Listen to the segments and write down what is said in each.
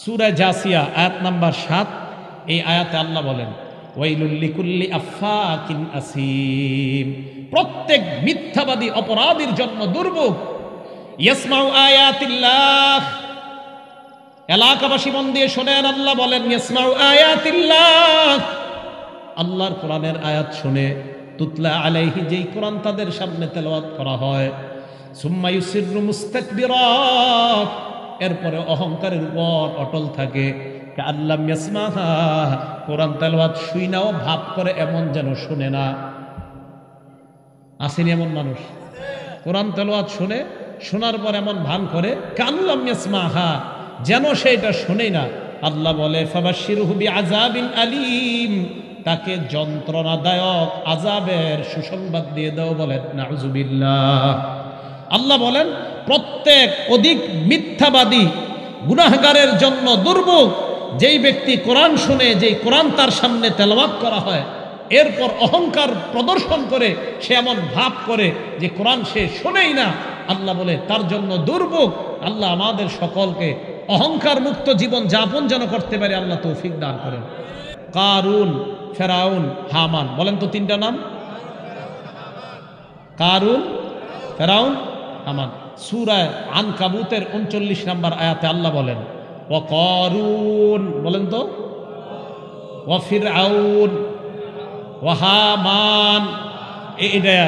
সূরা জাসিয়া আয়াত নাম্বার 7। এই আয়াতে আল্লাহ বলেন ওয়াইলুল লিকুল্লি আফফাকিন আসিম, প্রত্যেক মিথ্যাবাদী অপরাধীর জন্য দুর্ভোগ। ইয়াসমাউ আয়াতিল্লাহ, এলাকাবাসী মন দিয়ে শোনেন, আল্লাহ বলেন ইয়াসমাউ আয়াতিল্লাহ, আল্লাহর কোরআনের আয়াত শুনে, তুতলা আলাইহি, যেই কোরআন তাদের সামনে তেলাওয়াত করা হয়, সুম্মা ইউসিররু মুস্তাকবিরা, এরপরে অহংকারের উপর অটল থাকে, কাআল্লাম ইয়াসমাহা, কোরআন তেলাওয়াত শুইনাও ভাব করে এমন যেন শুনে না। আসেনি এমন মানুষ? কোরআন তেলাওয়াত শুনে, শোনার পর এমন ভান করে কাআল্লাম ইয়াসমাহা, যেন সে এটা শুনেই না। আল্লাহ বলে ফাবাশশিরহু বিআযাবিন আলীম, তাকে যন্ত্রণাদায়ক আযাবের সুসংবাদ দিয়ে দাও। বলেন নাউযুবিল্লাহ। আল্লাহ বলেন প্রত্যেক অধিক মিথ্যাবাদী গুনাহগারের জন্য দুর্ভোগ, যেই ব্যক্তি কোরআন শুনে, যেই কোরআন তার সামনে তেলাওয়াত করা হয়, এরপর অহংকার প্রদর্শন করে সে এমন ভাব করে যে কোরআন সে শোনেই না, আল্লাহ বলে তার জন্য দুর্ভোগ। আল্লাহ আমাদের সকলকে অহংকার মুক্ত জীবন যাপন যেন করতে পারে আল্লাহ তৌফিক দান করেন। কারুন, ফেরাউন, হামান, বলেন তো তিনটা নাম। কারুন, ফেরাউন, হামান। সূরা আনকাবুতের 39 নম্বর আয়াতে আল্লাহ বলেন ওয়া কারুন, বলেন তো, ওয়া ফিরআউন ওয়া হামান, এইটা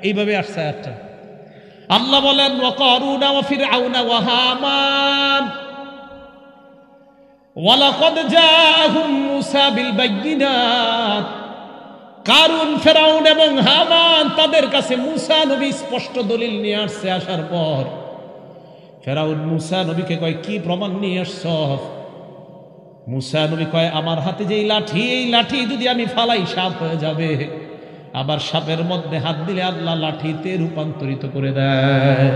এইভাবে আসছে আয়াতটা। আল্লাহ বলেন ওয়া কারুন ওয়া ফিরআউন ওয়া হামান ওয়া লাকাদ জাআহুম মূসা বিল বাইয়িনাত, কারুন, ফেরাউন এবং হামান তাদের কাছে মূসা নবী স্পষ্ট দলিল নিয়ে আসছে। আসার পর ফেরাউন মূসা নবীকে কয় কি প্রমাণ নিয়ে আসছ? মূসা নবী কয় আমার হাতে যেই লাঠি, এই লাঠি যদি আমি ফালাই সাপ হয়ে যাবে, আবার সাপের মধ্যে হাত দিলে আল্লাহ লাঠিতে রূপান্তরিত করে দেয়।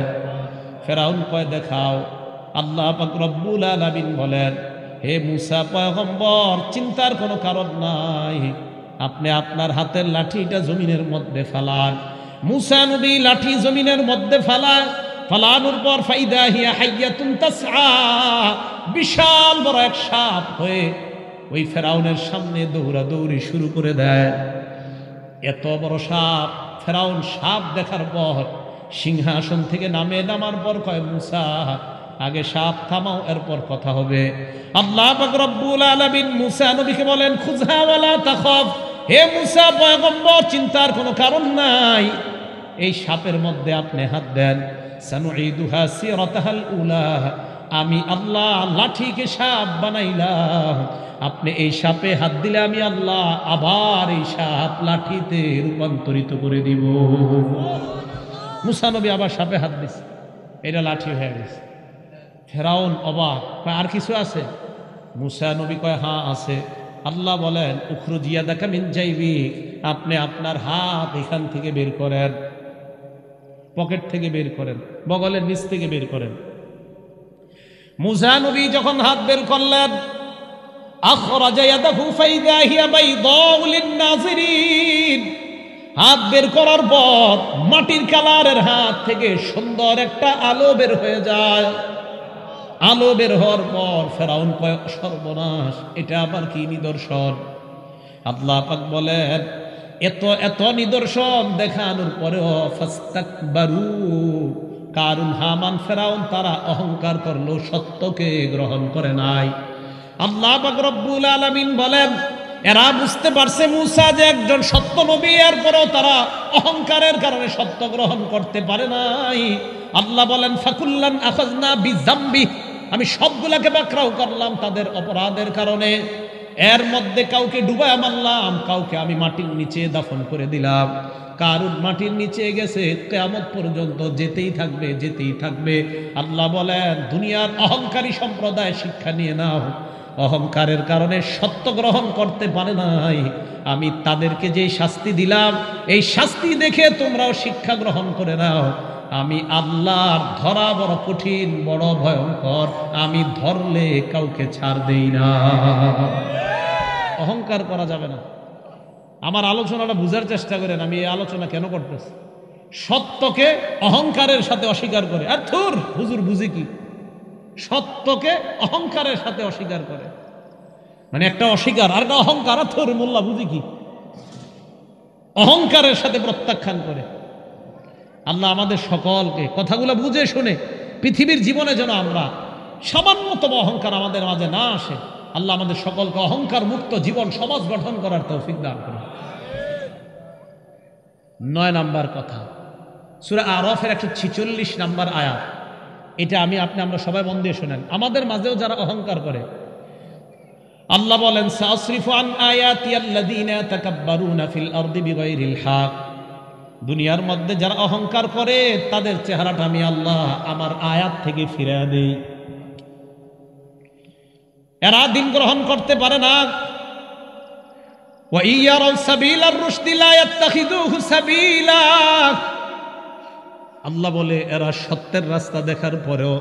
ফেরাউন কয় দেখাও। আল্লাহ পাক রব্বুল আলামিন বলেন হে মূসা পয়গম্বর, চিন্তার কোনো কারণ নাই, আপনি আপনার হাতের লাঠিটা জমিনের মধ্যে ফালান। মূসা নবী লাঠি জমিনের মধ্যে ফালায়, ফালানোর পর ফাইদা হিয়া হাইয়াতুন তাসআ, বিশাল বড় এক সাপ হয়ে ওই ফেরাউনের সামনে দৌড়াদৌড়ি শুরু করে দেয়। এত বড় সাপ, ফেরাউন সাপ দেখার পর সিংহাসন থেকে নামার পর কয় মূসা আগে সাপ থামাও, এরপর কথা হবে। আল্লাহ পাক রব্বুল আলামিন মূসা নবীকে বলেন খুযহা ওয়ালা তাখাফ, হে মূসা পয়গম্বর, চিন্তার কোনো কারণ নাই, এই সাপের মধ্যে আপনি হাত দেন। সানুঈদুহা সিরাতাহাল উলা, আমি আল্লাহ লাঠিকে সাপ বানাইলাম, আপনি এই সাপে হাত দিলে আমি আল্লাহ আবার এই সাপ লাঠিতে রূপান্তরিত করে দিব। মূসা নবী আবার সাপে হাত দিছে, এটা লাঠি হয়ে গেছে। ফেরাউন অবাক, আর কিছু আছে? মূসা নবী কয় হ্যাঁ আছে। আল্লাহ বলেন উখরুজ ইয়াদাকা মিন জাইবিক, আপনি আপনার হাত এখান থেকে বের করেন, পকেট থেকে বের করেন, বগলের নিচ থেকে বের করেন। মূসা নবী যখন হাত বের করলেন, আখরাজা ইয়াদাহু ফাইদা হিয়া বাইদাউ লিন-নাযিরিন, হাত বের করার পর মাটির কালারের হাত থেকে সুন্দর একটা আলো বের হয়ে যায়। আলো বের হওয়ার পর ফেরাউন কয় সর্বনাশ, এটা আবার কি নিদর্শন? আল্লাহ পাক বলেন এত এত নিদর্শন দেখানোর পরেও ফাস্তাকবারু, কারুন, হামান, ফেরাউন তারা অহংকার করলো, সত্যকে গ্রহণ করে নাই। আল্লাহ পাক রব্বুল আলামিন বলেন এরা বুঝতে পারছে মূসা যে একজন সত্য নবী, এরপরেও তারা অহংকারের কারণে সত্য গ্রহণ করতে পারে নাই। আল্লাহ বলেন ফাকুল্লান আখাযনা বিযামবি, আমি সবগুলাকে পাকড়াও করলাম তাদের অপরাধের কারণে। এর মধ্যে কাউকে ডুবায় মারলাম, কাউকে আমি মাটির নিচে দাফন করে দিলাম। কারুন মাটির নিচে গেছে, কিয়ামত পর্যন্ত যেতেই থাকবে, যেতেই থাকবে। আল্লাহ বলেন দুনিয়ার অহংকারী সম্প্রদায় শিক্ষা নিয়ে নাও, অহংকারের কারণে সত্য গ্রহণ করতে পারে নাই, আমি তাদেরকে যে শাস্তি দিলাম এই শাস্তি দেখে তোমরাও শিক্ষা গ্রহণ করে নাও। আমি আল্লাহর ধরা বড় কঠিন, বড় ভয়ঙ্কর, আমি ধরলে কাউকে ছাড় দেই না। অহংকার করা যাবে না। আমার আলোচনাটা বুঝার চেষ্টা করেন, আমি এই আলোচনা কেন করতেছি। সত্যকে অহংকারের সাথে অস্বীকার করে, আর থুর হুজুর বুঝি কি, সত্যকে অহংকারের সাথে অস্বীকার করে। মানে একটা অস্বীকার আর একটা অহংকার, থর মোল্লা বুঝি কি, অহংকারের সাথে প্রত্যাখ্যান করে। আল্লাহ আমাদের সকলকে কথাগুলো বুঝে শুনে পৃথিবীর জীবনে যেন আমরা সামান্যতম অহংকার আমাদের মাঝে না আসে। আল্লাহ আমাদের সকলকে অহংকার মুক্ত জীবন সমাজ গঠন করার তৌফিক দান করুন। 9 নাম্বার কথা, সূরা আরাফের 146 নাম্বার আয়াত। এটা আমরা সবাই মন দিয়ে শোনেন। আমাদের মাঝেও যারা অহংকার করে, আল্লাহ বলেন সাসরিফু আন আয়াতি আল্লাযীনা ইয়াতাকাব্বারুনা ফিল আরদি বিগাইরিল হক। দুনিয়ার মধ্যে যারা অহংকার করে তাদের চেহারাটা আমি আল্লাহ আমার আয়াত থেকে ফিরিয়ে দেই। এরা দিন গ্রহণ করতে পারে না। ওয়া ইয়ারাউ সাবিলার রুশদি লা ইয়াত্তাখিযুহু সাবিলা। আল্লাহ বলে এরা সত্যের রাস্তা দেখার পরেও,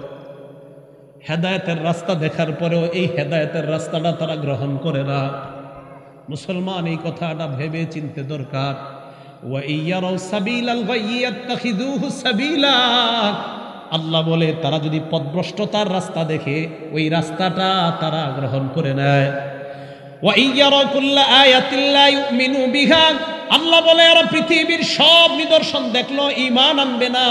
হেদায়েতের রাস্তা দেখার পরেও এই হেদায়েতের রাস্তাটা তারা গ্রহণ করে না। মুসলমান এই কথাটা ভেবে চিনতে দরকার। ওয়া ইয়ারাউ সাবিলাল গায়য়ি ইয়াত্তাখিযুহু সাবিলা। আল্লাহ বলে তারা যদি পথভ্রষ্টতার রাস্তা দেখে ওই রাস্তাটা তারা গ্রহণ করে নেয়। ওয়া ইয়ারাউ কুল্লা আয়াতিন লা ইউমিনু বিহা। আল্লাহ বলে এরা পৃথিবীর সব নিদর্শন দেখলো, ঈমান আনবে না।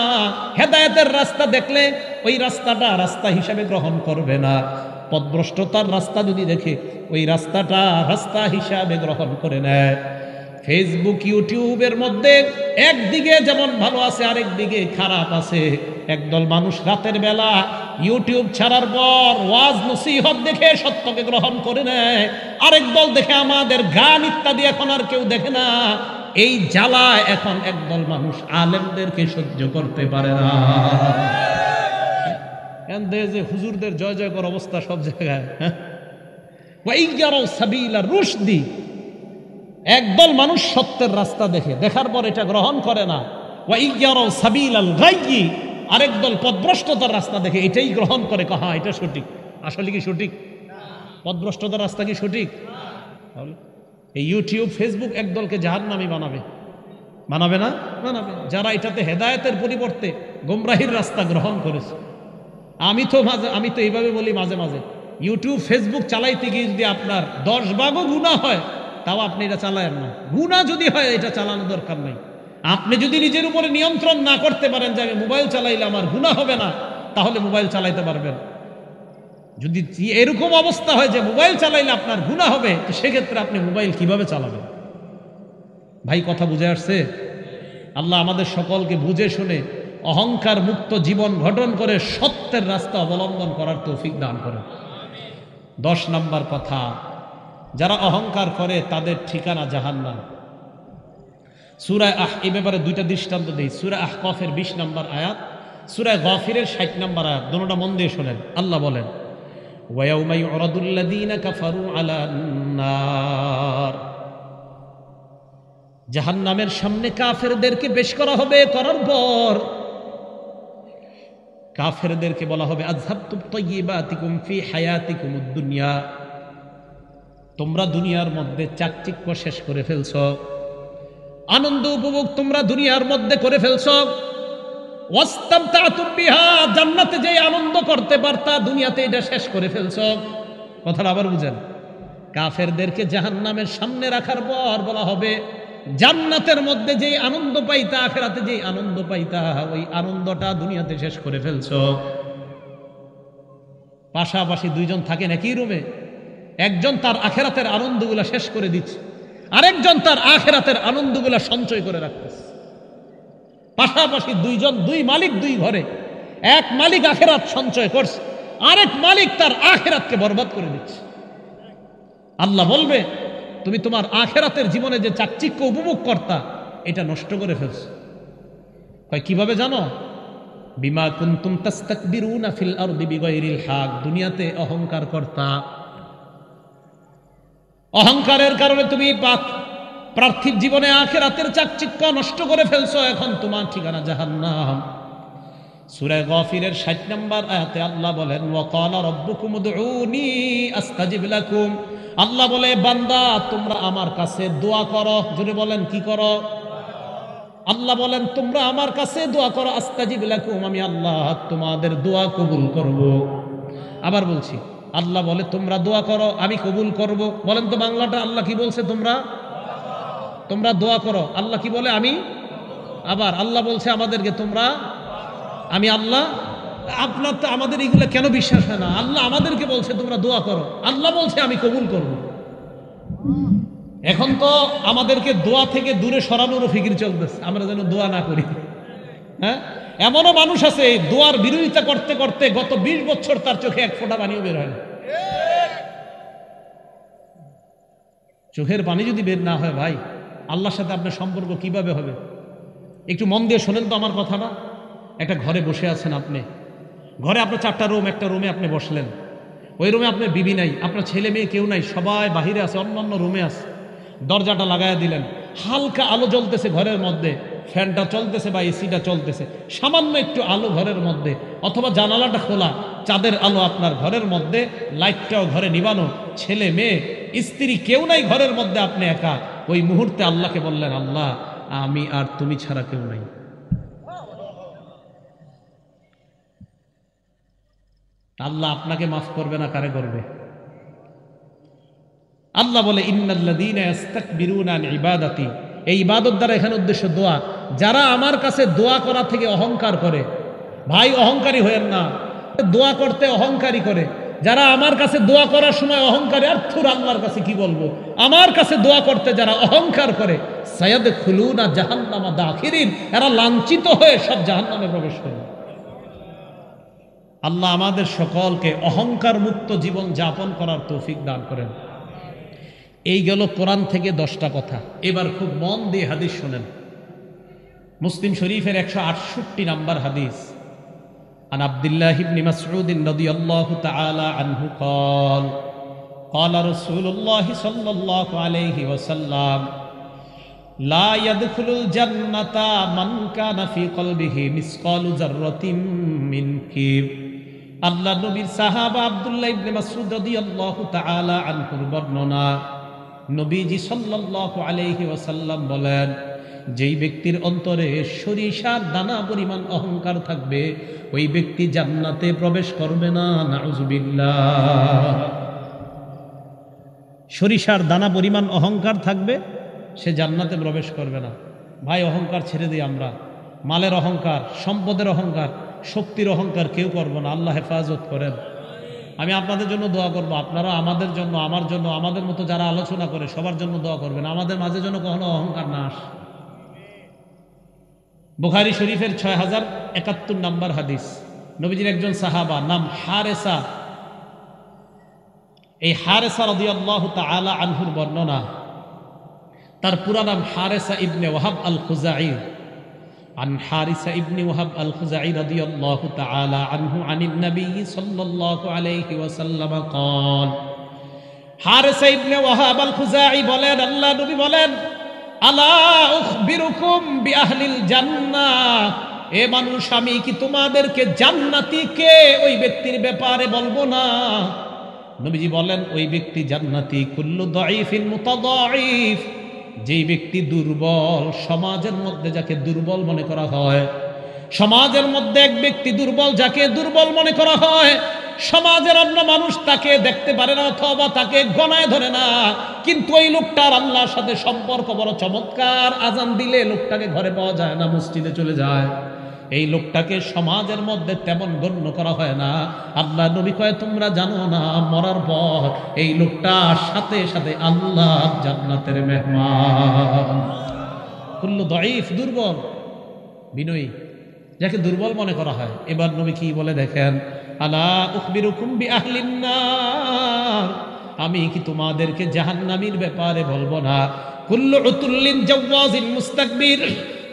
হেদায়েতের রাস্তা দেখলে ওই রাস্তাটা রাস্তা হিসাবে গ্রহণ করবে না। পথভ্রষ্টতার রাস্তা যদি দেখে ওই রাস্তাটা রাস্তা হিসাবে গ্রহণ করে নেয়। ফেসবুক ইউটিউবের মধ্যে একদিকে যেমন ভালো আছে আরেক দিকে খারাপ আছে। একদল মানুষ রাতের বেলা ইউটিউব ছাড়ার পর ওয়াজ নসিহত দেখে সত্যকে গ্রহণ করে নেয়, আরেক দল দেখে আমাদের গান ইত্যাদি এখন আর কেউ দেখে না। এই জ্বালা এখন একদল মানুষ আলেমদেরকে সহ্য করতে পারে না। যে হুজুরদের জয় জয়কর অবস্থা সব জায়গায়। একদল মানুষ সত্যের রাস্তা দেখে, দেখার পর এটা গ্রহণ করে না। আরেক দল পথভ্রষ্টতার রাস্তা দেখে এটাই গ্রহণ করে, হ্যাঁ এটা সঠিক। আসলে কি সঠিক? পথভ্রষ্টতার রাস্তা কি সঠিক? এই ইউটিউব ফেসবুক একদলকে জাহান্নামী বানাবে, বানাবে না? বানাবে। যারা এটাতে হেদায়েতের পরিবর্তে গোমরাহির রাস্তা গ্রহণ করেছে। আমি তো এইভাবে বলি মাঝে মাঝে, ইউটিউব ফেসবুক চালাইতে গিয়ে যদি আপনার 10 ভাগও গুনাহ হয় তাও আপনি এটা চালায়েন না। গুনাহ যদি হয় এটা চালানোর দরকার নাই। আপনি যদি নিজের উপরে নিয়ন্ত্রণ না করতে পারেন যে আমি মোবাইল চালাইলে আমার গুনাহ হবে না, তাহলে মোবাইল চালাইতে পারবেন। যদি এরকম অবস্থা হয় যে মোবাইল চালাইলে আপনার গুনাহ হবে, তো সেক্ষেত্রে আপনি মোবাইল কিভাবে চালাবেন? ভাই কথা বুঝে আসছে? আল্লাহ আমাদের সকলকে বুঝে শুনে অহংকার মুক্ত জীবন গঠন করে সত্যের রাস্তা অবলম্বন করার তৌফিক দান করেন। 10 নাম্বার কথা, যারা অহংকার করে তাদের ঠিকানা জাহান্নাম। সূরা এই ব্যাপারে 2টা দৃষ্টান্ত দেই। সূরা আহকাফের 20 নাম্বার আয়াত, সূরা গাফিরের 60 নাম্বার আয়াত, দুটোটা মন দিয়ে শোনেন। আল্লাহ বলেন ওয়া ইয়াউমা ইউরাদুল লাযীনা কাফারু আলান নার। জাহান্নামের সামনে কাফেরদেরকে পেশ করা হবে, করার পর কাফেরদেরকে বলা হবে আযহাবতুম তাইয়্যিবাতিকুম ফি হায়াতিকুমুদ দুনিয়া। তোমরা দুনিয়ার মধ্যে চাকচিক্য শেষ করে ফেলছো, আনন্দ উপভোগ তোমরা দুনিয়ার মধ্যে করে ফেলছো। ওয়াস্তামতাতুম বিহা, জান্নাতে যে আনন্দ করতে পারতা দুনিয়াতে এটা শেষ করে ফেলছো। কথাটা আবার বুঝেন। কাফেরদেরকে জাহান্নামের সামনে রাখার পর বলা হবে জান্নাতের মধ্যে যে আনন্দ পাইতা, আখিরাতে যে আনন্দ পাইতা, ওই আনন্দটা দুনিয়াতে শেষ করে ফেলছো। পাশাপাশি দুইজন থাকেন একই রুমে, একজন তার আখিরাতের আনন্দগুলা শেষ করে দিচ্ছে, আরেকজন তার আখিরাতের আনন্দগুলা সঞ্চয় করে রাখতেছে। পাশাপাশি দুই মালিক দুই ঘরে, এক মালিক আখিরাত সঞ্চয় করছে, আরেক মালিক তার আখিরাতকে বরবাদ করে দিচ্ছে। আল্লাহ বলবে তুমি তোমার আখিরাতের জীবনে যে চাকচিক্য উপভোগ করতা এটা নষ্ট করে ফেলছো। কিভাবে জানো? বিমা কুনতুম তাস্তাকবিরুনা ফিল আরদি বিগাইরিল হক। দুনিয়াতে অহংকার করতা, অহংকারের কারণে তুমি পার্থিব জীবনে আখিরাতের চাকচিক্য নষ্ট করে ফেলছো। এখন তোমার ঠিকানা জাহান্নাম। সূরা গাফিরের 60 নম্বর আয়াতে আল্লাহ বলেন ওয়া ক্বালা রাব্বুকুম উদউনি আস্তাজিব লাকুম। আল্লাহ বলে বান্দা তোমরা আমার কাছে দোয়া করো। জোরে বলেন কি করো? আল্লাহ বলেন তোমরা আমার কাছে দোয়া করো, আস্তাজিব লাকুম, আমি আল্লাহ তোমাদের দোয়া কবুল করব। আবার বলছি, আল্লাহ বলে তোমরা দোয়া করো আমি কবুল করব। বলেন তো বাংলাটা, আল্লাহ কি বলছে? তোমরা দোয়া করো, আল্লাহ কি বলে? আমি। আবার আল্লাহ বলছে আমাদেরকে তোমরা, আমি আল্লাহ। আপনার তো আমাদের এইগুলো কেন বিশ্বাস হয় না? আল্লাহ আমাদেরকে বলছে তোমরা দোয়া করো, আল্লাহ বলছে আমি কবুল করব। এখন তো আমাদেরকে দোয়া থেকে দূরে সরানোরও ফিকির চলতেছে, আমরা যেন দোয়া না করি। হ্যাঁ, এমনও মানুষ আছে দোয়ার বিরোধিতা করতে করতে গত 20 বছর তার চোখে এক ফোঁটা পানিও বের হয় না। চোখের পানি যদি বের না হয় ভাই, আল্লাহর সাথে আপনার সম্পর্ক কিভাবে হবে? একটু মন দিয়ে শোনেন তো আমার কথাটা। একটা ঘরে বসে আছেন আপনি, ঘরে আপনার 4টা রুম, একটা রুমে আপনি বসলেন, ওই রুমে আপনার বিবি নাই, আপনার ছেলে মেয়ে কেউ নাই, সবাই বাহিরে আছে, অন্যান্য রুমে আছে। দরজাটা লাগাইয়া দিলেন, হালকা আলো জ্বলতেছে ঘরের মধ্যে, ফ্যানটা চলতেছে বা এসিটা চলতেছে, সামান্য একটু আলো ঘরের মধ্যে, অথবা জানালাটা খোলা, চাঁদের আলো আপনার ঘরের মধ্যে, লাইটটাও ঘরে নিবানো, ছেলে মেয়ে স্ত্রী কেউ নাই ঘরের মধ্যে, আপনি একা। ওই মুহূর্তে আল্লাহকে বললেন, আল্লাহ আমি আর তুমি ছাড়া কেউ নাই। আল্লাহ আপনাকে মাফ করবে না, কারে করবে? আল্লাহ বলে ইন্নাল্লাযীনা ইস্তাকবিরুনা আন ইবাদাতি, এই ইবাদত দ্বারা এখানে উদ্দেশ্য দোয়া। যারা আমার কাছে দোয়া করা থেকে অহংকার করে, ভাই অহংকারী হয়েন না, দোয়া করতে অহংকারী করে। যারা আমার কাছে দোয়া করার সময় অহংকারী, আর থুর আল্লাহর কাছে কি বলবো, আমার কাছে দোয়া করতে যারা অহংকার করে, সায়াদখুলুনা জাহান্নামা দাখিরিন, এরা লাঞ্ছিত হয়ে সব জাহান্নামে প্রবেশ করবে। আল্লাহ আমাদের সকলকে অহংকার মুক্ত জীবন যাপন করার তৌফিক দান করেন। এই গেল কোরআন থেকে 10টা কথা। এবার খুব মন দিয়ে হাদিস শোনেন। মুসলিম শরীফের 168 নম্বর হাদিস। আন আব্দুল্লাহ ইবনে মাসউদ রাদিয়াল্লাহু তাআলা আনহু قال قال رسول الله صلى الله عليه وسلم لا يدخل الجنة من كان في قلبه مثقال ذرة من كبر। আল্লাহ নবীর সাহাবা আব্দুল্লাহ ইবনে মাসউদ রাদিয়াল্লাহু তাআলা আনহুর বর্ণনা। নবীজি সাল্লাল্লাহু আলাইহি ওয়াসাল্লাম বলেন, যেই ব্যক্তির অন্তরে সরিষার দানা পরিমাণ অহংকার থাকবে, ওই ব্যক্তি জান্নাতে প্রবেশ করবে না। নাউযুবিল্লাহ। সরিষার দানা পরিমাণ অহংকার থাকবে, সে জান্নাতে প্রবেশ করবে না। ভাই অহংকার ছেড়ে দিই আমরা। মালের অহংকার, সম্পদের অহংকার, শক্তির অহংকার কেউ করবো না। আল্লাহ হেফাজত করেন। আমি আপনাদের জন্য দোয়া করব, আপনারা আমাদের জন্য, আমার জন্য, আমাদের মতো যারা আলোচনা করে সবার জন্য দোয়া করবেন, আমাদের মাঝে যেন কখনো অহংকার না আসে। বুখারী শরীফের 6071 নম্বর হাদিস। নবীজির একজন সাহাবা নাম হারেসা, এই হারেসা রাদিয়াল্লাহু তাআলা আনহুর বর্ণনা। তার পুরা নাম হারেসা ইবনে ওয়াহাব আল খুজাই। عن حارثة ابن وهب الخزاعي رضي الله تعالى عنه عن النبي صلى الله عليه وسلم قال। حارثة ابن وهب الخزاعي বলেন, আল্লাহ নবী বলেন, আলা উখবিরুকুম বিআহলিল জান্নাহ, এ মানুষ আমি কি তোমাদেরকে জান্নাতি কে ওই ব্যক্তির ব্যাপারে বলবো না? নবীজি বলেন, ওই ব্যক্তি জান্নাতি কুল্লু দাঈফিন মুতাদাঈফ, যেই ব্যক্তি দুর্বল, সমাজের মধ্যে যাকে দুর্বল মনে করা হয়, সমাজের মধ্যে এক ব্যক্তি দুর্বল, যাকে দুর্বল মনে করা হয়, সমাজের অন্য মানুষ তাকে দেখতে পারে না অথবা তাকে গণায় ধরে না, কিন্তু ওই লোকটার আল্লাহর সাথে সম্পর্ক বড় চমৎকার। আজান দিলে লোকটাকে ঘরে পাওয়া যায় না, মসজিদে চলে যায়। এই লোকটাকে সমাজের মধ্যে তেমন গণ্য করা হয় না। আল্লাহ নবী কয়, তোমরা জানো না মরার পর এই লোকটার সাথে সাথে আল্লাহ জান্নাতের মেহমান। কুল্লু দাঈফ, দুর্বল, বিনয়ী, যাকে দুর্বল মনে করা হয়। এবার নবী কি বলে দেখেন, আলা উখবিরুকুম বিআহলিন নার, আমি কি তোমাদেরকে জাহান্নামীর ব্যাপারে বলবো না? কুল্লু উতুল্লিন জাওয়াজিন মুস্তাকবির,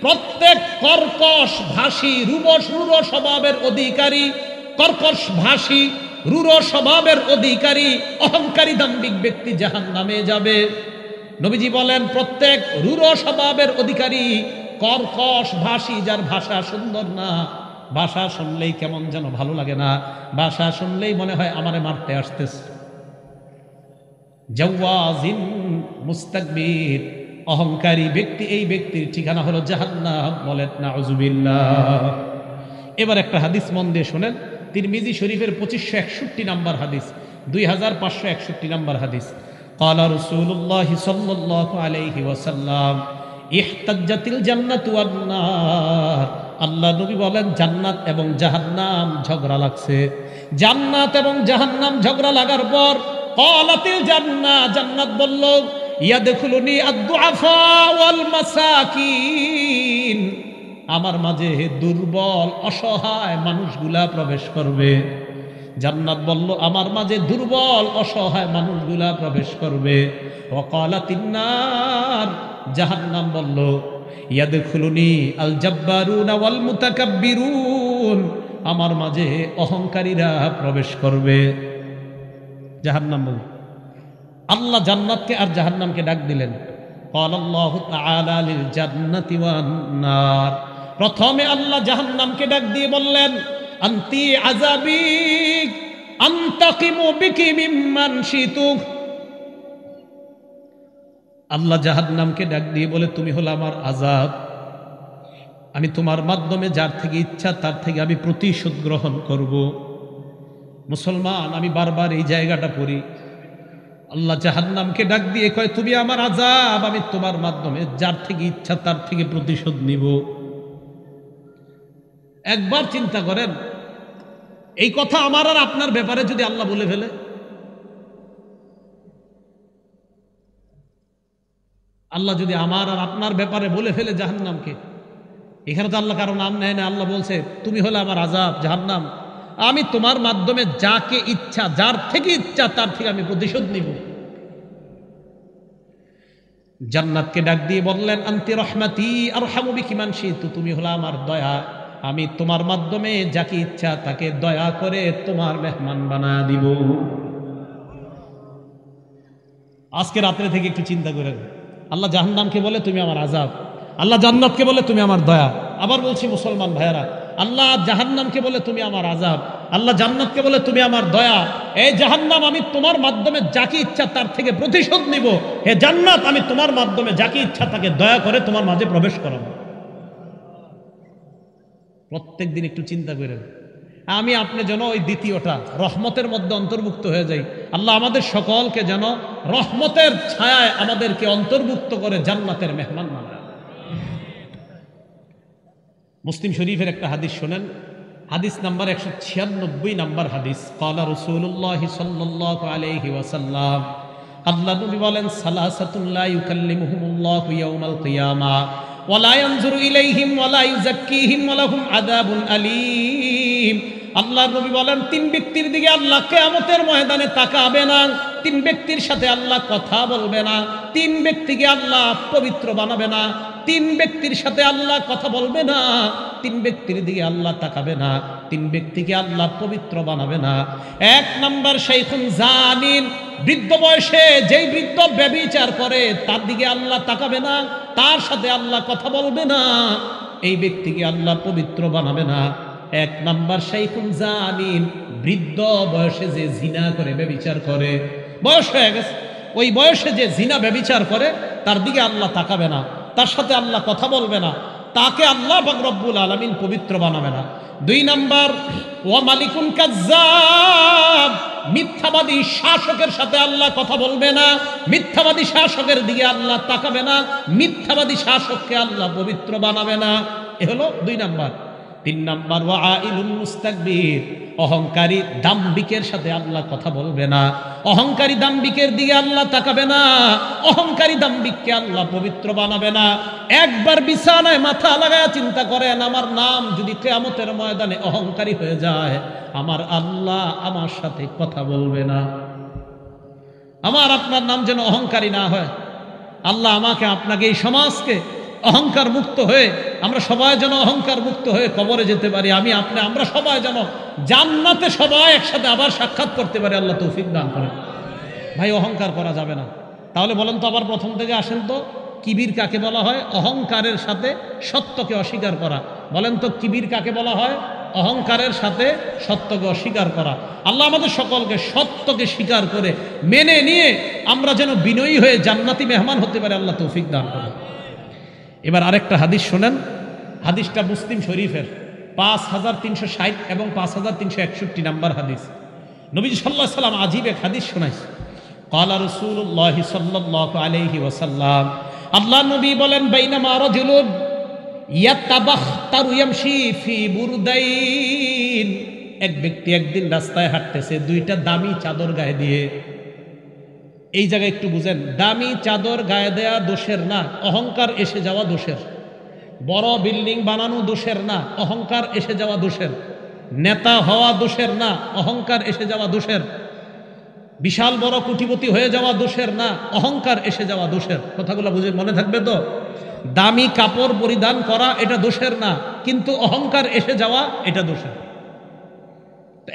প্রত্যেক কর্কশ ভাষী, রূঢ় স্বভাবের অধিকারী, কর্কশ ভাষী, রূঢ় স্বভাবের অধিকারী, অহংকারী দাম্ভিক ব্যক্তি জাহান্নামে যাবে। নবীজি বলেন, প্রত্যেক রূঢ় স্বভাবের অধিকারী, কর্কশ ভাষী, যার ভাষা সুন্দর না, ভাষা শুনলেই কেমন যেন ভালো লাগে না, ভাষা শুনলেই মনে হয় আমারে মারতে আসতেছে। জাওয়াজিন মুস্তাকবির, অহংকারী ব্যক্তি, এই ব্যক্তির ঠিকানা হলো জাহান্নাম। বলেন নাউযুবিল্লাহ। এবার একটা হাদিস মন দিয়ে শোনেন। তিরমিজি শরীফের 2561 নম্বর হাদিস, 2561 নম্বর হাদিস। ক্বালা রাসূলুল্লাহ সাল্লাল্লাহু আলাইহি ওয়াসাল্লাম ইহতাজ্জাতিল জান্নাতু ওয়ান নার। আল্লাহ নবী বলেন জান্নাত এবং জাহান্নাম ঝগড়া লাগছে। জান্নাত এবং জাহান্নাম ঝগড়া লাগার পর ক্বালাতিল জান্নাত, জান্নাত বলল ইয়াদখুলুনি আদ-দুআফা ওয়াল মাসাকিন, আমার মাঝে দুর্বল অসহায় মানুষগুলা প্রবেশ করবে। জান্নাত বলল আমার মাঝে দুর্বল অসহায় মানুষগুলা প্রবেশ করবে। ওয়াকালাতিন নার, জাহান্নাম বলল ইয়াদখুলুনি আল জাব্বারুনা ওয়াল মুতাকাব্বিরুন, আমার মাঝে অহংকারীরা প্রবেশ করবে। জাহান্নাম বলল, আল্লাহ জান্নাতকে আর জাহান্নামকে ডাক দিলেন। ক্বালাল্লাহু তাআলা লিল জান্নাতি ওয়ান নার, প্রথমে আল্লাহ জাহান্নামকে ডাক দিয়ে বললেন আনতি আযাবি আনতাকিমু বিকি মিম্মান শিতু। আল্লাহ জাহান্নামকে ডাক দিয়ে বলে তুমি হলো আমার আযাব, আমি তোমার মাধ্যমে যার থেকে ইচ্ছা তার থেকে আমি প্রতিশোধ গ্রহণ করব। মুসলমান, আমি বারবার এই জায়গাটা পড়ি। আল্লাহ জাহান্নামকে ডাক দিয়ে কয় তুমি আমার আযাব, আমি তোমার মাধ্যমে যার থেকে ইচ্ছা তার থেকে প্রতিশোধ নিব। একবার চিন্তা করেন, এই কথা আমার আর আপনার ব্যাপারে যদি আল্লাহ বলে ফেলে, আল্লাহ যদি আমার আর আপনার ব্যাপারে বলে ফেলে জাহান্নামকে, এখানে তো আল্লাহ কারো নাম নেয় না। আল্লাহ বলছে তুমি হলে আমার আযাব জাহান্নাম, আমি তোমার মাধ্যমে যাকে ইচ্ছা যার থেকে ইচ্ছা তার থেকে আমি প্রতিশোধ নিব। জান্নাতকে ডাক দিয়ে বললেন আনতি রহমাতি আরহামু বিকি মান শিতু, তুমি হলো আমার দয়া, আমি তোমার মাধ্যমে যাকে ইচ্ছা তাকে দয়া করে তোমার মেহমান বানায় দিব। আজকে রাত্রে থেকে একটু চিন্তা করেন, আল্লাহ জাহান্নামকে বলে তুমি আমার আযাব, আল্লাহ জান্নাতকে বলে তুমি আমার দয়া। আবার বলছি মুসলমান ভাইয়েরা, আল্লাহ জাহান্নামকে বলে তুমি আমার আযাব, আল্লাহ জান্নাতকে বলে তুমি আমার দয়া। এই জাহান্নাম, আমি তোমার মাধ্যমে যাকে ইচ্ছা তার থেকে প্রতিশোধ নিব। হে জান্নাত, আমি তোমার মাধ্যমে যাকে ইচ্ছা তাকে দয়া করে তোমার মাঝে প্রবেশ করাবো। প্রত্যেক দিন একটু চিন্তা করেন, আমি আপনি যেন ওই দ্বিতীয়টা রহমতের মধ্যে অন্তর্ভুক্ত হয়ে যাই। আল্লাহ আমাদের সকলকে যেন রহমতের ছায়ায় আমাদেরকে অন্তর্ভুক্ত করে জান্নাতের মেহমান বানায়। মুসলিম শরীফের একটা হাদিস শোনেন, হাদিস নাম্বার 196 নাম্বার হাদিস। ক্বালা রাসূলুল্লাহ সাল্লাল্লাহু আলাইহি ওয়াসাল্লাম, আল্লাহ নবী বলেন সালাসাতুন লা ইউকাল্লিমুহুমুল্লাহু ইয়াউমাল কিয়ামা ওয়া লা ইয়ানজুরু ইলাইহিম ওয়া লা ইউযাক্কিহিম ওয়া লাহুম আযাবুন আলীম। আল্লাহ নবী বলেন তিন ব্যক্তির দিকে আল্লাহ কিয়ামতের ময়দানে তাকাবে না, তিন ব্যক্তির সাথে আল্লাহ কথা বলবে না, তিন ব্যক্তিকে আল্লাহ পবিত্র বানাবে না, তিন ব্যক্তির সাথে আল্লাহ কথা বলবে না, তিন ব্যক্তির দিকে আল্লাহ তাকাবে না, তিন ব্যক্তিকে আল্লাহ পবিত্র বানাবে না। এক নাম্বার শাইখুন জানিন, বৃদ্ধ বয়সে যেই বৃদ্ধ ব্যভিচার করে তার দিকে আল্লাহ তাকাবে না, তার সাথে আল্লাহ কথা বলবে না, এই ব্যক্তিকে আল্লাহ পবিত্র বানাবে না। এক নাম্বার শাইখুন জানিন, বৃদ্ধ বয়সে যে জিনা করে ব্যভিচার করে, বয়স হয়ে গেছে, ওই বয়সে যে জিনা ব্যভিচার করে তার দিকে আল্লাহ তাকাবে না, তার সাথে আল্লাহ কথা বলবে না, তাকে আল্লাহ পাক রব্বুল আলামিন পবিত্র বানাবে না। দুই নাম্বার ওয়া মালিকুন কাজ্জাব, মিথ্যাবাদী শাসকের সাথে আল্লাহ কথা বলবে না, মিথ্যাবাদী শাসকের দিকে আল্লাহ তাকাবে না, মিথ্যাবাদী শাসককে আল্লাহ পবিত্র বানাবে না। এ হলো দুই নাম্বার। তিন নাম্বার ওয়া আইলুন মুস্তাকবির, অহংকারী দাম্ভিকের সাথে আল্লাহ কথা বলবে না, অহংকারী দাম্ভিকের দিকে আল্লাহ তাকাবে না, অহংকারী দাম্ভিককে আল্লাহ পবিত্র বানাবে না। একবার বিছানায় মাথা লাগায় চিন্তা করেন, আমার নাম যদি কিয়ামতের ময়দানে অহংকারী হয়ে যায়, আমার আল্লাহ আমার সাথে কথা বলবে না। আমার আপনার নাম যেন অহংকারী না হয়। আল্লাহ আমাকে আপনাকে এই সমাজকে অহংকার মুক্ত হয়ে আমরা সবাই যেন অহংকার মুক্ত হয়ে কবরে যেতে পারি। আমি আপনি আমরা সবাই যেন জান্নাতে সবাই একসাথে আবার সাক্ষাৎ করতে পারি। আল্লাহ তৌফিক দান করেন। ভাই, অহংকার করা যাবে না। তাহলে বলেন তো, আবার প্রথম থেকে আসেন তো, কিবির কাকে বলা হয়? অহংকারের সাথে সত্যকে অস্বীকার করা। বলেন তো, কিবির কাকে বলা হয়? অহংকারের সাথে সত্যকে অস্বীকার করা। আল্লাহ আমাদের সকলকে সত্যকে স্বীকার করে মেনে নিয়ে আমরা যেন বিনয়ী হয়ে জান্নাতি মেহমান হতে পারি। আল্লাহ তৌফিক দান করেন। এবার আরেকটা হাদিস শোনেন, হাদিসটা মুসলিম শরীফের। 5360 এবং 5361 নাম্বার হাদিস। নবীজি সাল্লাল্লাহু আলাইহি ওয়াসাল্লাম আজীব এক হাদিস শোনাইছে। ক্বালা রাসূলুল্লাহ সাল্লাল্লাহু আলাইহি ওয়াসাল্লাম, আল্লাহ নবী বলেন, বাইনামা রাজুলুন ইয়াতাবাখতারু ইয়ামশি ফি বুরদাইন, এক ব্যক্তি একদিন রাস্তায় হাঁটতেছে দুইটা দামি চাদর গায়ে দিয়ে। এই জায়গায় একটু বুঝেন, দামি চাদর গায়ে দেয়া দোষের না, অহংকার এসে যাওয়া দোষের। বড় বিল্ডিং বানানো দোষের না, অহংকার এসে যাওয়া দোষের। নেতা হওয়া দোষের না, অহংকার এসে যাওয়া দোষের। বিশাল বড় কোটিপতি হয়ে যাওয়া দোষের না, অহংকার এসে যাওয়া দোষের। কথাগুলো বুঝে মনে থাকবে তো? দামি কাপড় পরিধান করা এটা দোষের না, কিন্তু অহংকার এসে যাওয়া এটা দোষের।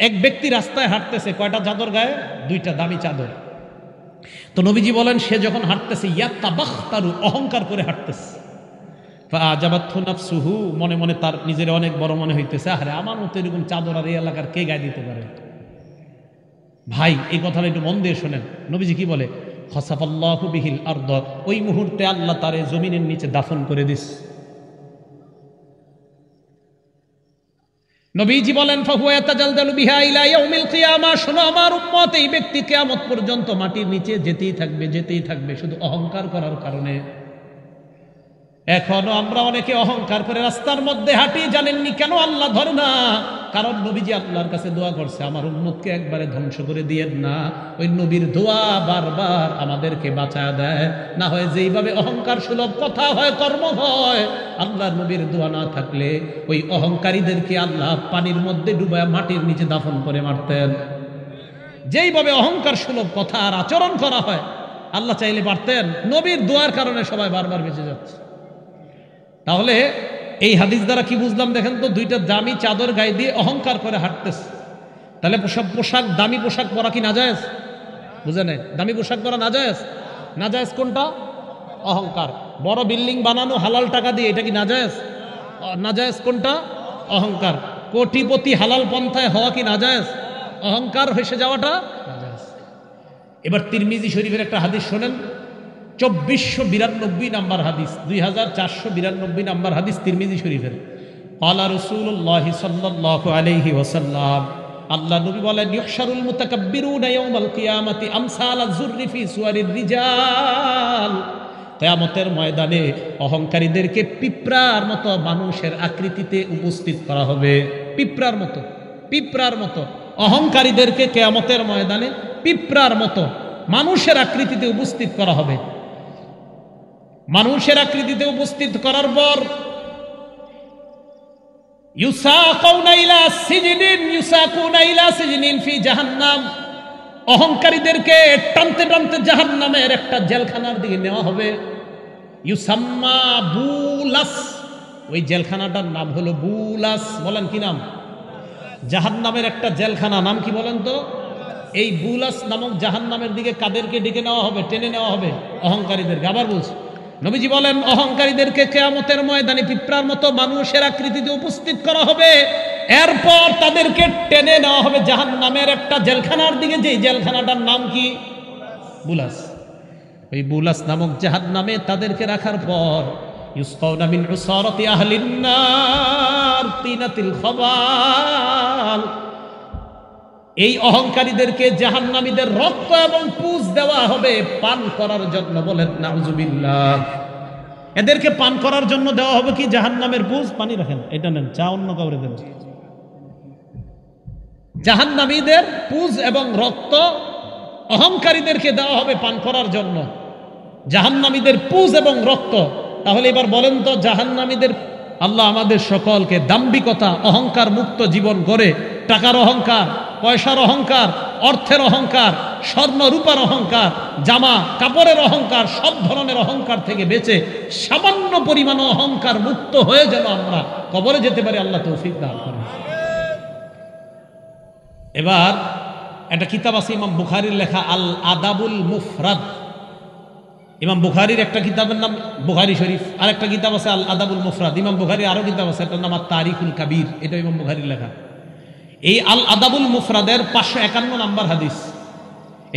এক ব্যক্তি রাস্তায় হাঁটতেছে, কয়টা চাদর গায়ে? দুইটা দামি চাদর। তো নবীজি বলেন, সে যখন হাঁটতেছে ইয়াতাবাখতারু, অহংকার করে হাঁটতেছে। ফাআজাবাতহু নাফসুহু, মনে মনে তার নিজের অনেক বড় মনে হইতেছে, আরে আমার মতো এরকম চাদর আর এই এলাকার কে গায়ে দিতে পারে? ভাই এই কথাটা একটু মন দিয়ে শোনেন। নবীজি কি বলে? খাসাফাল্লাহু বিহিল আরদ, ওই মুহূর্তে আল্লাহ তারে জমিনের নিচে দাফন করে দিস। নবীজি বলেন, ফাহুয়া ইয়াতাজালজালু বিহা ইলা ইয়াউমিল কিয়ামা, শোনো আমার উম্মত, এই ব্যক্তি কিয়ামত পর্যন্ত মাটির নিচে যেতেই থাকবে, যেতেই থাকবে, শুধু অহংকার করার কারণে। এখনো আমরা অনেকে অহংকার করে রাস্তার মধ্যে হাঁটি, জানেননি কেন আল্লাহ ধরে না? কারণ নবীজি আল্লাহর কাছে দোয়া করছে, আমার উম্মতকে একবারে ধ্বংস করে দিয়েন না। ওই নবীর দোয়া বারবার আমাদেরকে বাঁচায় দেয়। না হয় যেইভাবে অহংকার সুলভ কথা হয়, কর্ম হয়, আল্লাহর নবীর দোয়া না থাকলে ওই অহংকারীদেরকে আল্লাহ পানির মধ্যে ডুবায় মাটির নিচে দাফন করে মারতেন। যেইভাবে অহংকার সুলভ কথা আর আচরণ করা হয়, আল্লাহ চাইলে পারতেন। নবীর দোয়ার কারণে সবাই বারবার বেঁচে যাচ্ছে। তাহলে এই হাদিস দ্বারা কি বুঝলাম দেখেন তো? দুইটা দামি চাদর গায়ে দিয়ে অহংকার করে হাঁটতেছে। তাহলে পোশাক দামি পোশাক পরা কি নাজায়েজ? বুঝে নেই, দামি পোশাক পরা নাজায়েজ। নাজায়েজ কোনটা? অহংকার। বড় বিল্ডিং বানানো হালাল টাকা দিয়ে, এটা কি নাজায়েজ? নাজায়েজ কোনটা? অহংকার। কোটিপতি হালাল পন্থায় হওয়া কি নাজায়েজ? অহংকার হেসে যাওয়াটা নাজায়েজ। এবার তিরমিজি শরীফের একটা হাদিস শোনেন, 2492 নাম্বার হাদিস, 2492 নাম্বার হাদিস তিরমিজি শরীফের। ক্বালা রাসূলুল্লাহ সাল্লাল্লাহু আলাইহি ওয়াসাল্লাম, আল্লাহ নবী বলেন, ইউহশারুল মুতাকাব্বিরুনা ইয়াওমাল কিয়ামাতি আমসাল আয-যুররি ফি সুওয়ারির রিজাল, কিয়ামতের ময়দানে অহংকারীদেরকে পিঁপড়ার মতো মানুষের আকৃতিতে উপস্থিত করা হবে। পিঁপড়ার মতো, পিঁপড়ার মতো অহংকারীদেরকে কিয়ামতের ময়দানে পিঁপড়ার মতো মানুষের আকৃতিতে উপস্থিত করা হবে। মানুষের আকৃতিতে উপস্থিত করার পর ইউসাকুনা ইলা সিজনিন ফি জাহান্নাম, অহংকারীদেরকে টানতে টানতে জাহান্নামের একটা জেলখানার দিকে নেওয়া হবে। ইউসাম্মা বুলাস, ওই জেলখানাটার নাম হলো বুলাস। বলেন কি নাম? জাহান্নামের একটা জেলখানা, নাম কি বলেন তো? এই বুলাস নামক জাহান্নামের দিকে কাদেরকে ডেকে নেওয়া হবে? টেনে নেওয়া হবে অহংকারীদেরকে। আবার বলছি, নবীজি বলেন, অহংকারীদেরকে কিয়ামতের ময়দানে পিঁপড়ার মতো মানুষের আকৃতিতে উপস্থিত করা হবে। এরপর তাদেরকে টেনে নেওয়া হবে জাহান্নামের একটা জেলখানার দিকে, যে জেলখানাটার নাম কি? বুলাস। ওই বুলাস নামক জাহান্নামে তাদেরকে রাখার পর ইউসকাউনা মিন উসারাতি আহলিন নার তিনাতিল খাবাল, এই অহংকারীদেরকে জাহান্নামীদের রক্ত এবং পুঁজ দেওয়া হবে পান করার জন্য। বলেন নাউজুবিল্লাহ। এদেরকে পান করার জন্য দেওয়া হবে কি? জাহান্নামের পুঁজ। পানি রাখেন, এটা নেন, চা অন্য কাউরে দেন। জাহান্নামীদের পুঁজ এবং রক্ত অহংকারীদেরকে দেওয়া হবে পান করার জন্য। জাহান্নামীদের পুঁজ এবং রক্ত। তাহলে এবার বলেন তো, জাহান্নামীদের, আল্লাহ আমাদের সকলকে দাম্ভিকতা, অহংকার মুক্ত জীবন গড়ে, টাকার অহংকার, পয়সার অহংকার, অর্থের অহংকার, স্বর্ণ রূপার অহংকার, জামা কাপড়ের অহংকার, সব ধরনের অহংকার থেকে বেঁচে সামান্য পরিমাণ অহংকার মুক্ত হয়ে যেন আমরা কবরে যেতে পারি, আল্লাহ তৌফিক দান করেন। এবার একটা কিতাব আছে ইমাম বুখারীর লেখা, আল আদাবুল মুফরাদ। ইমাম বুখারীর একটা কিতাবের নাম বুখারী শরীফ, আর একটা কিতাব আছে আল আদাবুল মুফরাদ। ইমাম বুখারীর আরো কিতাব আছে, এটার নাম তারিখুল কাবীর, এটা ইমাম বুখারীর লেখা। এই আল আদাবুল মুফরাদের 551 নাম্বার হাদিস।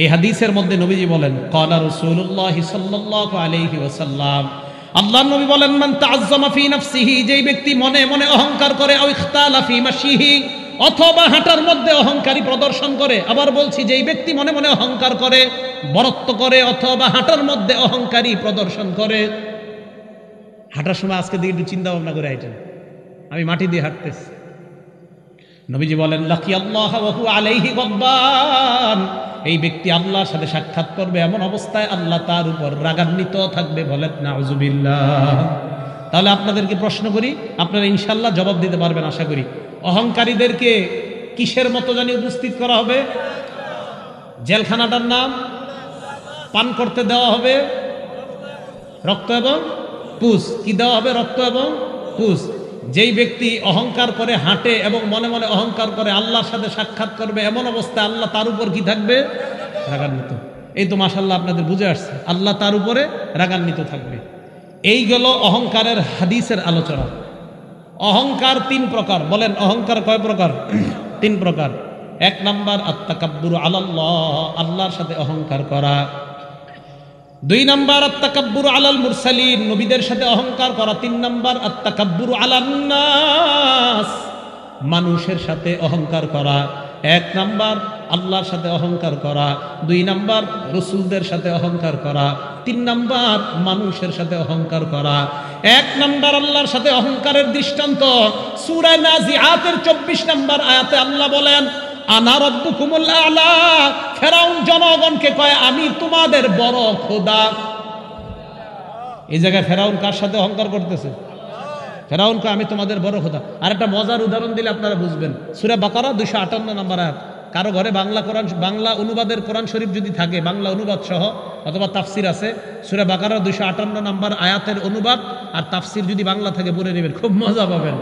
এই হাদিসের মধ্যে নবীজি বলেন, ক্বালা রাসূলুল্লাহ সাল্লাল্লাহু আলাইহি ওয়াসাল্লাম, আল্লাহর নবী বলেন, মান তাআজ্জামা ফি নাফসিহি, যেই ব্যক্তি মনে মনে অহংকার করে, আও ইখতালা ফি মাশিহি, অথবা হাঁটার মধ্যে অহংকারী প্রদর্শন করে। আবার বলছি, যেই ব্যক্তি মনে মনে অহংকার করে, বরত্ব করে, অথবা হাঁটার মধ্যে অহংকারী প্রদর্শন করে। হাঁটার সময় আজকে দিকে একটু চিন্তা ভাবনা করে হাঁটেন, আমি মাটি দিয়ে হাঁটতেছি। নবীজি বলেন, লাকি আল্লাহ ওয়া হুয়া আলাইহি গদ্বান, এই ব্যক্তি আল্লাহর সাথে সাক্ষাৎ করবে, এমন অবস্থায় আল্লাহ তার উপর রাগান্বিত থাকবে। বলেন নাউজুবিল্লাহ। তাহলে আপনাদেরকে প্রশ্ন করি, আপনারা ইনশাআল্লাহ জবাব দিতে পারবেন আশা করি। অহংকারীদেরকে কিসের মতো জানি উপস্থিত করা হবে? জেলখানাটার নাম পান করতে দেওয়া হবে রক্ত এবং পুষ। কি দেওয়া হবে? রক্ত এবং পুষ। যেই ব্যক্তি অহংকার করে হাঁটে এবং মনে মনে অহংকার করে আল্লাহর সাথে সাক্ষাৎ করবে, এমন অবস্থায় আল্লাহ তার উপর কি থাকবে? রাগান্বিত। এই তো মাশাআল্লাহ আপনাদের বুঝে আসছে, আল্লাহ তার উপরে রাগান্বিত থাকবে। এই গেল অহংকারের হাদিসের আলোচনা। অহংকার তিন প্রকার। বলেন অহংকার কয় প্রকার? তিন প্রকার। এক নাম্বার আত্তাকাব্বুরু আলাল্লাহ, আল্লাহর সাথে অহংকার করা। দুই নাম্বার আত্তাকাব্বুরু আলাল মুরসালিন, নবীদের সাথে অহংকার করা। তিন নাম্বার আত্তাকাব্বুরু আলান নাস, মানুষের সাথে অহংকার করা। এক নাম্বার আল্লাহর সাথে অহংকার করা, দুই নাম্বার রাসূলদের সাথে অহংকার করা, তিন নাম্বার মানুষের সাথে অহংকার করা। এক নাম্বার আল্লাহর সাথে অহংকারের দৃষ্টান্ত সূরা নাজিআতের 24 নম্বর আয়াতে আল্লাহ বলেন, আনা রাব্বুকুমুল আ'লা। ফেরাউন জনগণকে কয়, আমি তোমাদের বড় খোদা। এই জায়গায় ফেরাউন কার সাথে অহংকার করতেছে? ফেরাউন কয়, আমি তোমাদের বড় খোদা। আর একটা মজার উদাহরণ দিলে আপনারা বুঝবেন। সূরা বাকারা 258 নম্বর আয়াত। কারো ঘরে বাংলা কোরআন, বাংলা অনুবাদের কোরআন শরীফ যদি থাকে, বাংলা অনুবাদ সহ অথবা তাফসির আছে, সূরা বাকারা 258 নম্বর আয়াতের অনুবাদ আর তাফসির যদি বাংলা থাকে পড়ে নেবেন, খুব মজা পাবেন।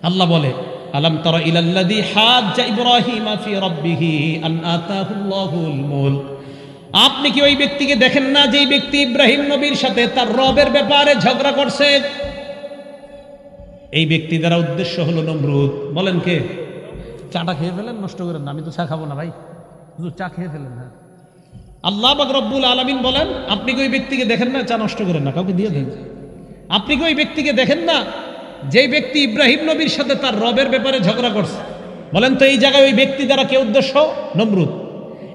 আল্লাহ বলে, আলাম তারা ইলাল্লাযী হাজ্জা ইব্রাহিমা ফি রাব্বিহি আন আতাহুল্লাহুল মুলক। আপনি কি ওই ব্যক্তিকে দেখেন না যেই ব্যক্তি ইব্রাহিম নবীর সাথে তার রবের ব্যাপারে ঝগড়া করছে? এই ব্যক্তি দ্বারা উদ্দেশ্য হলো নমরুদ। বলেন কে? চাটা খেয়ে ফেলেন, নষ্ট করেন না। আমি তো চা খাবো না ভাই, শুধু চা খেয়ে ফেলেন। হ্যাঁ, আল্লাহ পাক রব্বুল আলামিন বলেন, আপনি কি ওই ব্যক্তিকে দেখেন না? চা নষ্ট করেন না, কাউকে দিয়ে দেন। আপনি কি ওই ব্যক্তিকে দেখেন না যেই ব্যক্তি ইব্রাহিম নবীর সাথে তার রবের ব্যাপারে ঝগড়া করছে? বলেন তো এই জায়গায় ওই ব্যক্তি দ্বারা কে উদ্দেশ্য? নমরুদ।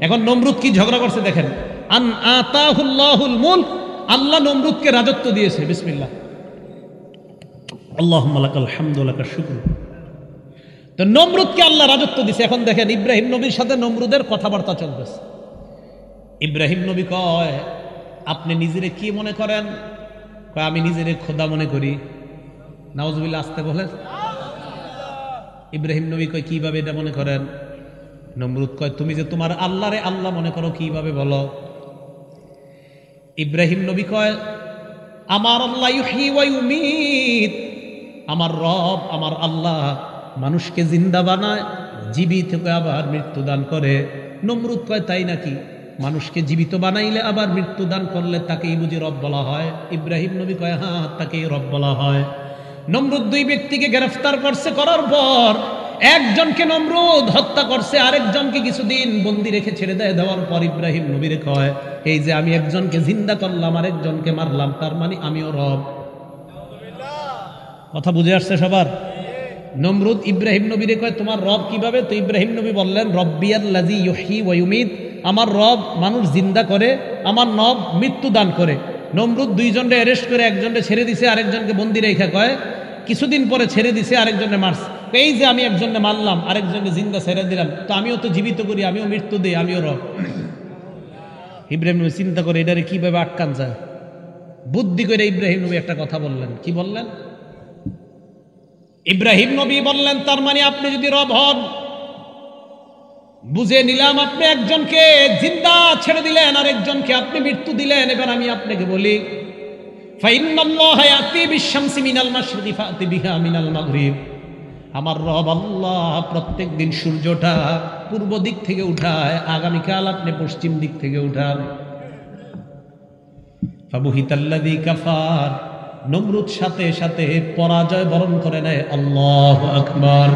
এখন নমরুদ কি ঝগড়া করছে দেখেন। আন আতাহুল্লাহুল মুলক, আল্লাহ নমরুদকে রাজত্ব দিয়েছে। বিসমিল্লাহ, আল্লাহুম্মা লাকাল হামদু ওয়া লাকাশ শুকর। তো নমরুদকে আল্লাহ রাজত্ব দিয়েছে। এখন দেখেন ইব্রাহিম নবীর সাথে নমরুদের কথাবার্তা চলতেছে। ইব্রাহিম নবী কয়, আপনি নিজেরে কি মনে করেন? কয়, আমি নিজেরে খোদা মনে করি। নাউজুবিল্লাহ, আসতে বলেন। ইব্রাহিম নবী কয়, কিভাবে এটা মনে করেন? নমরুদ কয়, তুমি যে তোমার আল্লাহরে আল্লাহ মনে করো, কিভাবে বলো? ইব্রাহিম নবী কয়, আমার আল্লাহ ইউহয়ী ওয়া ইউমীত, আমার রব, আমার আল্লাহ মানুষকে জিন্দা বানায়, জীবিত আবার মৃত্যু দান করে। নমরুদ কয়, তাই নাকি? মানুষকে জীবিত বানাইলে আবার মৃত্যু দান করলে তাকেই বুঝি রব বলা হয়? ইব্রাহিম নবী কয়, হ্যাঁ, তাকেই রব বলা হয়। নমরুদ দুই ব্যক্তিকে গ্রেফতার করছে, করার পর একজনকে নমরুদ হত্যা করছে, আরেকজনকে কিছুদিন বন্দি রেখে ছেড়ে দেওয়ার পর ইব্রাহিম নবীরে কয়, এই যে আমি একজনকে জিন্দা করলাম, আরেকজনকে মারলাম, তার মানে আমিও রব। কথা বুঝে আসছে সবার? নমরুদ ইব্রাহিম নবীরে কয়, তোমার রব কিভাবে? তো ইব্রাহিম নবী বললেন, রব্বিয়াল্লাযী ইউহয়ী ওয়া ইউমীত, আমার রব মানুষ জিন্দা করে, আমার রব মৃত্যু দান করে। নমরুদ দুইজনকে অ্যারেস্ট করে একজনকে ছেড়ে দিছে, আরেকজনকে বন্দি রেখে কয়, কিছুদিন পরে ছেড়ে দিছে, আরেকজনে মারছে। এই যে আমি একজনকে মারলাম, আরেকজনকে জিন্দা ছেড়ে দিলাম, তো আমিও তো জীবিত করি, আমিও মৃত্যু দিই, আমিও রব। ইব্রাহিম নবী চিন্তা করে এটারে কিভাবে আটকান যায়, বুদ্ধি করে ইব্রাহিম নবী একটা কথা বললেন। কি বললেন? ইব্রাহিম নবী বললেন, তার মানে আপনি যদি রব হন, বুঝে নিলাম আপনি একজনকে জিন্দা ছেড়ে দিলেন, আর একজনকে আপনি মৃত্যু দিলেন। এবার আমি আপনাকে বলি, ফাইন্নাল্লাহা ইয়াতি বিশ-শামসি মিনাল মাশরিকি ফাতি বিহা মিনাল মাগরিব, আমার রব আল্লাহ প্রত্যেক দিন সূর্যটা পূর্ব দিক থেকে উঠায়, আগামীকাল আপনি পশ্চিম দিক থেকে উঠান। ফাবুহিতাল্লাযী কাফার, নমরুদ সাথে সাথে পরাজয় বরণ করে নেয়। আল্লাহু আকবার।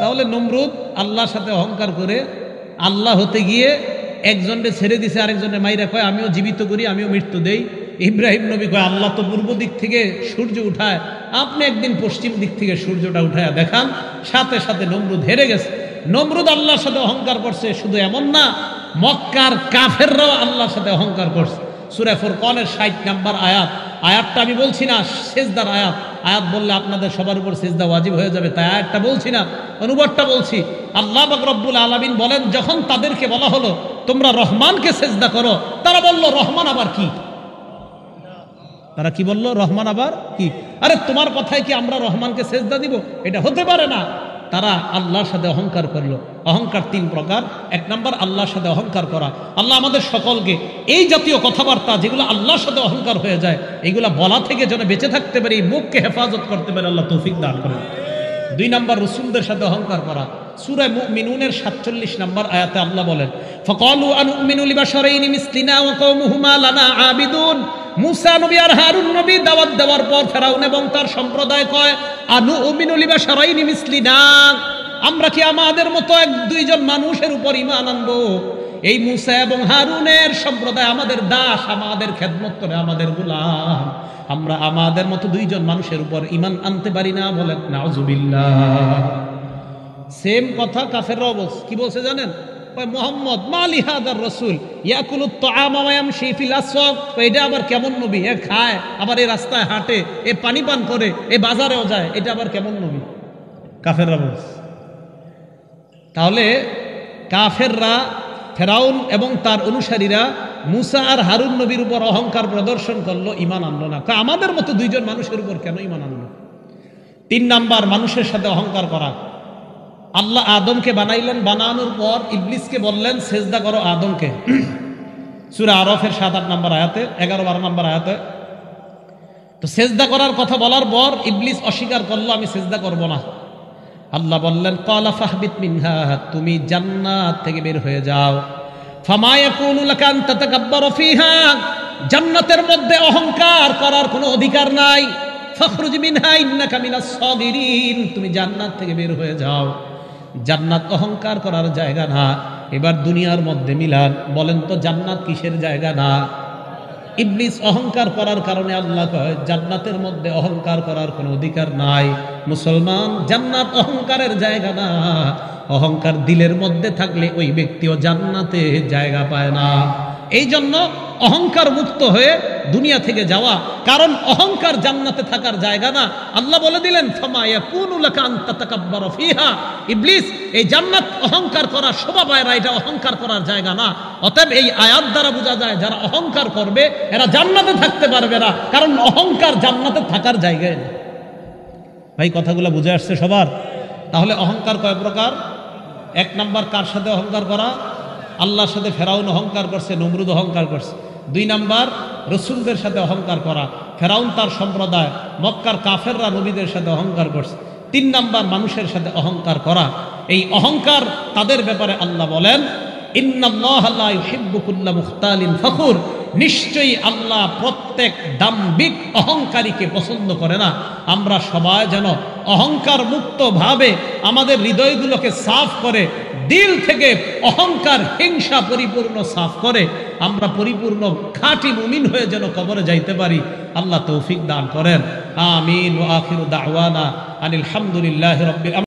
তাহলে নমরুদ আল্লাহর সাথে অহংকার করে আল্লাহ হতে গিয়ে একজনকে ছেড়ে দিছে, আরেকজনের মাইরা কয়, আমিও জীবিত করি, আমিও মৃত্যু দেই। ইব্রাহিম নবী কয় আল্লাহ তো পূর্ব দিক থেকে সূর্য উঠায়, আপনি একদিন পশ্চিম দিক থেকে সূর্যটা উঠায় দেখান। সাথে সাথে নমরুদ হেরে গেছে। নমরুদ আল্লাহর সাথে অহংকার করছে, শুধু এমন না, মক্কার কাফেররাও আল্লাহর সাথে অহংকার করছে। সূরা ফুরকানের 60 নম্বর আয়াতটা আমি বলছি না সিজদার আয়াত বললে আপনাদের সবার উপর সিজদা ওয়াজিব হয়ে যাবে, তাই আয়াতটা বলছি না, অনুবাদটা বলছি। আল্লাহ পাক রব্বুল আলামিন বলেন, যখন তাদেরকে বলা হলো তোমরা রহমানকে সিজদা করো, তারা বলল রহমান আবার কি? তারা কি বলল? রহমান আবার কি? আরে তোমার কথায় কি আমরা রহমানকে সিজদা দিব? এটা হতে পারে না। তারা আল্লাহর সাথে অহংকার করলো। অহংকার 3 প্রকার। 1 নম্বর আল্লাহর সাথে অহংকার করা। আল্লাহ আমাদের সকলকে এই জাতীয় কথাবার্তা যেগুলো আল্লাহর সাথে অহংকার হয়ে যায়, এগুলা বলা থেকে যেন বেঁচে থাকতে পারি, মুখকে হেফাজত করতে পারে, আল্লাহ তৌফিক দান করেন। 2 নম্বর রাসূলদের সাথে অহংকার করা। সূরা মুমিনুনের 47 নম্বর আয়াতে আল্লাহ বলেন, ফাকালু আনুমিনু লিবাশারাইনি মিসলিনা ওয়া কওমুহুমা লানা আবিদুন। মুসা নবী আর হারুন নবী দাওয়াত দেওয়ার পর ফেরাউন এবং তার সম্প্রদায় কয়, আনুমিনু লিবাশারাইনি মিসলিনা, আমরা কি আমাদের মতো 1-2 মানুষের উপর ঈমান আনবো? এই মুসা এবং হারুনের সম্প্রদায় আমাদের দাস, আমাদের খেদমত করে, আমাদের গোলাম, আমরা আমাদের মতো 2 মানুষের উপর ঈমান আনতে পারি না? বলেন নাউজুবিল্লাহ। সেম কথা কাফেররাও বলছে। কি বলছে জানেন? মোহাম্মদ মালি হাদার রাসূল ইয়াকুলুত তাআমা ওয়া ইয়ামশি ফিল আসওয়াক, এটা আবার কেমন নবী? এ খায়, আবার এই রাস্তায় হাঁটে, এ পানি পান করে, এ বাজারেও যায়, এটা আবার কেমন নবী? কাফেররা বলছে। তাহলে কাফেররা, ফেরাউন এবং তার অনুসারীরা মুসা আর হারুন নবীর উপর অহংকার প্রদর্শন করলো, ঈমান আনলো না। আমাদের মতো 2 মানুষের উপর কেন ঈমান আনলো? 3 নাম্বার মানুষের সাথে অহংকার করা। আল্লাহ আদমকে বানাইলেন, বানানোর পর ইবলিসকে বললেন সেজদা করো আদমকে। সূরা আরাফের 7-8 নম্বর আয়াতে, 11-12 নম্বর আয়াতে। তো সেজদা করার কথা বলার পর ইবলিস অস্বীকার করলো, আমি সেজদা করব না। আল্লাহ বললেন, ক্বালা ফাহবিত মিনহা, তুমি জান্নাত থেকে বের হয়ে যাও। ফামা ইয়াকুনু লাকা আন তাতাকাব্বারা ফিহা, জান্নাতের মধ্যে অহংকার করার কোনো অধিকার নাই। ফাখরুজ মিনহা ইন্নাকা মিনাস সাগিরিন, তুমি জান্নাত থেকে বের হয়ে যাও। জান্নাত অহংকার করার জায়গা না। এবার দুনিয়ার মধ্যে মিলান, বলেন তো জান্নাত কিসের জায়গা না? ইবলিস অহংকার করার কারণে আল্লাহ কয় জান্নাতের মধ্যে অহংকার করার কোনো অধিকার নাই। মুসলমান, জান্নাত অহংকারের জায়গা না। অহংকার দিলের মধ্যে থাকলে ওই ব্যক্তিও জান্নাতে জায়গা পায় না। এই জন্য অহংকার মুক্ত হয়ে দুনিয়া থেকে যাওয়া, কারণ অহংকার জান্নাতে থাকার জায়গা না। আল্লাহ বলে দিলেন, ফামা ইয়াকুনু লাকা আন তাতাকাব্বারা ফিহা, ইবলিস এই জান্নাত অহংকার করার শোভা পায় না, এটা অহংকার করার জায়গা না। অতএব এই আয়াত দ্বারা বোঝা যায় যারা অহংকার করবে এরা জান্নাতে থাকতে পারবে না, কারণ অহংকার জান্নাতে থাকার জায়গায় না। ভাই কথাগুলো বুঝে আসছে সবার? তাহলে অহংকার কয় প্রকার? 1 নাম্বার কার সাথে অহংকার করা? আল্লাহর সাথে ফেরাউন অহংকার করছে, নমরুদ অহংকার করছে। 2 নাম্বার রসুলদের সাথে অহংকার করা, ফেরাউন তার সম্প্রদায়, মক্কার কাফেররা নবীদের সাথে অহংকার করছে। 3 নাম্বার মানুষের সাথে অহংকার করা। এই অহংকার তাদের ব্যাপারে আল্লাহ বলেন, ইন্নাল্লাহা লা ইউহিব্বু কুল্লা মুখতালিন ফখুর, নিশ্চয়ই আল্লাহ প্রত্যেক দাম্ভিক অহংকারীকে পছন্দ করে না। আমরা সবাই যেন অহংকার মুক্ত ভাবে আমাদের হৃদয়গুলোকে সাফ করে, দিল থেকে অহংকার হিংসা পরিপূর্ণ সাফ করে আমরা পরিপূর্ণ খাঁটি মুমিন হয়ে যেন কবরে যাইতে পারি। আল্লাহ তৌফিক দান করেন। আমিন। ওয়া আখিরু দাওয়ানা আনিল হামদুলিল্লাহি রাব্বিল